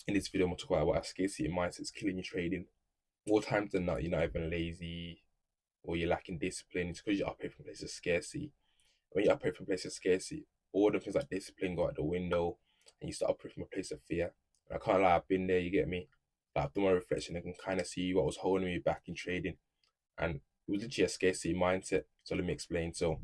In this video, I'm going to talk about what scarcity mindset's killing your trading. More times than not, you're not even lazy or you're lacking discipline. It's because you operate from a place of scarcity. When you operate from a place of scarcity, all the things like discipline go out the window and you start operating from a place of fear. And I can't lie, I've been there, you get me? Like, I've done my reflection, I can kind of see what was holding me back in trading. And it was literally a scarcity mindset. So let me explain. So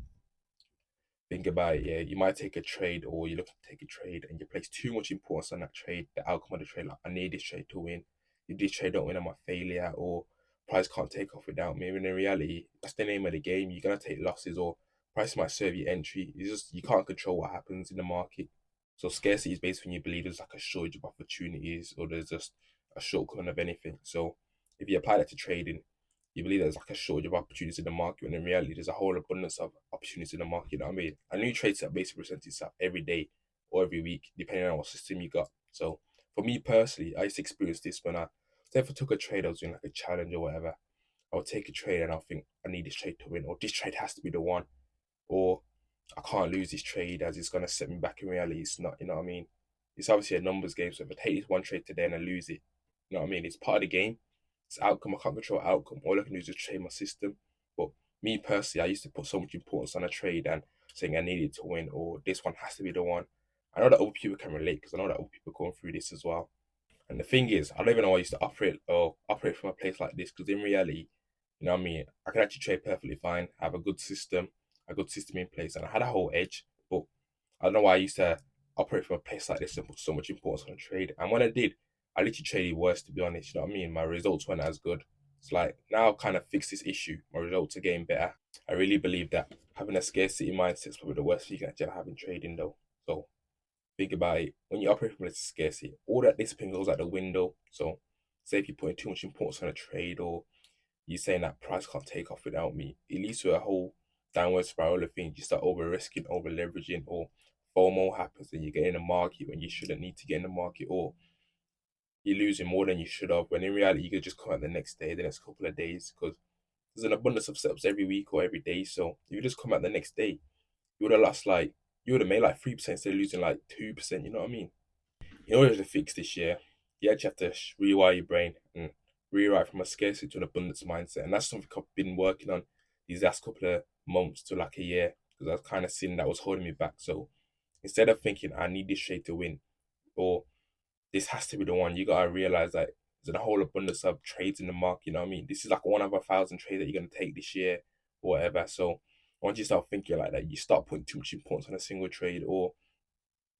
think about it, yeah. You might take a trade or you're looking to take a trade and you place too much importance on that trade, the outcome of the trade. Like, I need this trade to win. If this trade don't win, I'm a failure, or price can't take off without me. When in reality, that's the name of the game. You're gonna take losses, or price might serve you entry. It's just you can't control what happens in the market. So scarcity is based when you believe there's like a shortage of opportunities or there's just a shortcut of anything. So if you apply that to trading, you believe there's like a shortage of opportunities in the market, when in reality there's a whole abundance of opportunities in the market. You know what I mean? A new trade set basically presents itself every day or every week, depending on what system you got. So for me personally, I used to experience this when say if I took a trade, I was doing like a challenge or whatever. I would take a trade and I'll think I need this trade to win, or this trade has to be the one, or I can't lose this trade as it's gonna set me back. In reality, it's not. You know what I mean? It's obviously a numbers game. So if I take this one trade today and I lose it, you know what I mean? It's part of the game. It's outcome. I can't control outcome. All I can do is just trade my system. But me personally, I used to put so much importance on a trade and saying I needed to win, or this one has to be the one. I know that other people can relate because I know that other people going through this as well. And the thing is, I don't even know why I used to operate from a place like this, because in reality, you know what I mean, I could actually trade perfectly fine, have a good system in place, and I had a whole edge. But I don't know why I used to operate from a place like this and put so much importance on trade. And when I did, I literally traded worse, to be honest. You know what I mean? My results weren't as good. It's like now I've kind of fixed this issue. My results are getting better. I really believe that having a scarcity mindset is probably the worst thing you can actually have in trading, though. So think about it. When you operate from a scarcity, all that discipline goes out the window. So say if you're putting too much importance on a trade, or you're saying that price can't take off without me, it leads to a whole downward spiral of things. You start over risking, over leveraging, or FOMO happens and you get in the market when you shouldn't need to get in the market, or you're losing more than you should have. When in reality, you could just come out the next day, the next couple of days, because there's an abundance of setups every week or every day. So if you just come out the next day, you would have lost like you would have made like 3% instead of losing like 2%. You know what I mean? In order to fix this year, you actually have to rewire your brain and rewrite from a scarcity to an abundance mindset. And that's something I've been working on these last couple of months to like a year, because I was kind of seeing that was holding me back. So instead of thinking I need this trade to win, or this has to be the one, you gotta realize that there's a whole abundance of trades in the market. You know what I mean? This is like one of 1,000 trades that you're gonna take this year or whatever. So once you start thinking like that, you start putting too much importance on a single trade, or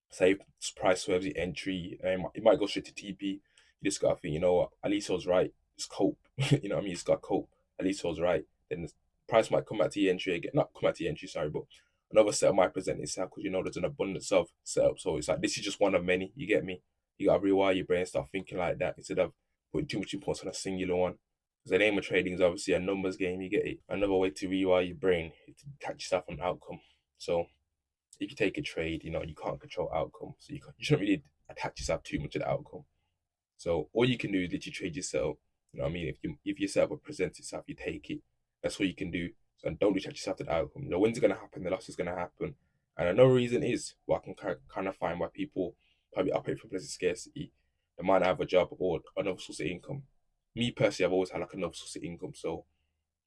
say price swerves the entry, it might go straight to TP. You just gotta think, you know what, at least I was right. Just cope. You know what I mean? It's got cope. At least I was right. Then the price might come back to your entry again. Not come back to your entry, sorry, but another setup might present itself, because you know there's an abundance of setups. So it's like this is just one of many. You get me? You gotta rewire your brain, start thinking like that instead of putting too much importance on a singular one. Because the name of trading is obviously a numbers game. You get it. Another way to rewire your brain is to catch yourself on outcome. So if you take a trade, you know, you can't control outcome. So you shouldn't really attach yourself too much to the outcome. So all you can do is literally trade yourself. You know what I mean? If your setup presents itself, you take it. That's what you can do. So don't attach yourself to the outcome. The win's gonna happen, the loss is gonna happen. And another reason is what I can kind of find why people probably operate from places of scarcity. They might not have a job or another source of income. Me personally, I've always had like another source of income, so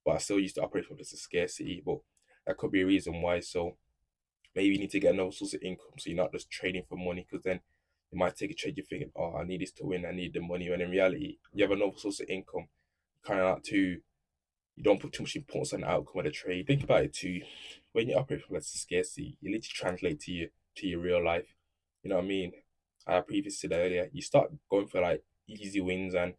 but I still used to operate from places of scarcity. But that could be a reason why. So maybe you need to get another source of income, so you're not just trading for money, because then you might take a trade you're thinking, oh, I need this to win, I need the money. When in reality, you have another source of income. Kind of not too, you don't put too much importance on the outcome of the trade. Think about it too. When you operate from less scarcity, you need to translate to your real life. You know what I mean? I previously said earlier, you start going for like easy wins and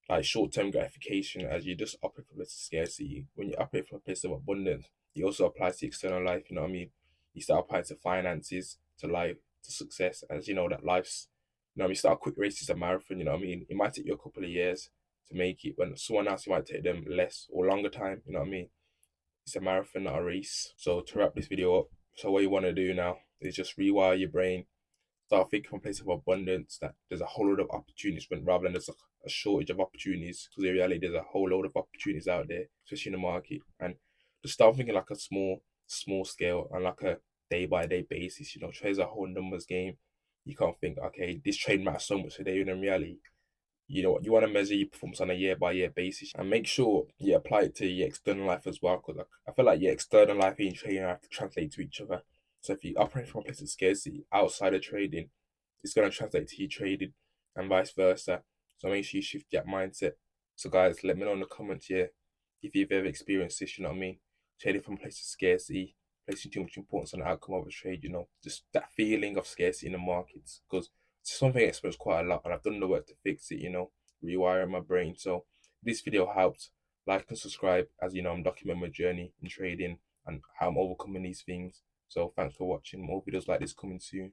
like short-term gratification as you just operate from a place of scarcity. When you operate from a place of abundance, it also applies to external life. You know what I mean? You start applying to finances, to life, to success. As you know that life's, you know what I mean, start a quick race is a marathon. You know what I mean? It might take you a couple of years to make it, when someone else it might take them less or longer time. You know what I mean? It's a marathon, not a race. So to wrap this video up, so what you want to do now is just rewire your brain, start thinking from a place of abundance, that there's a whole lot of opportunities, when rather than there's a shortage of opportunities, because in reality there's a whole load of opportunities out there, especially in the market. And just start thinking like a small scale and like a day by day basis. You know, trade a whole numbers game. you can't think, okay, this trade matters so much today. And in reality, you know, you want to measure your performance on a year by year basis and make sure you apply it to your external life as well. Because I feel like your external life and your trading have to translate to each other. So if you operate from a place of scarcity outside of trading, it's going to translate to you trading and vice versa. So make sure you shift that mindset. So guys, let me know in the comments here if you've ever experienced this, you know what I mean? Trading from a place of scarcity, placing too much importance on the outcome of a trade, you know, just that feeling of scarcity in the markets. Because it's something I experience quite a lot and I've done the work to fix it, you know, rewiring my brain. So this video helped. Like and subscribe as you know I'm documenting my journey in trading and how I'm overcoming these things. So thanks for watching. More videos like this coming soon.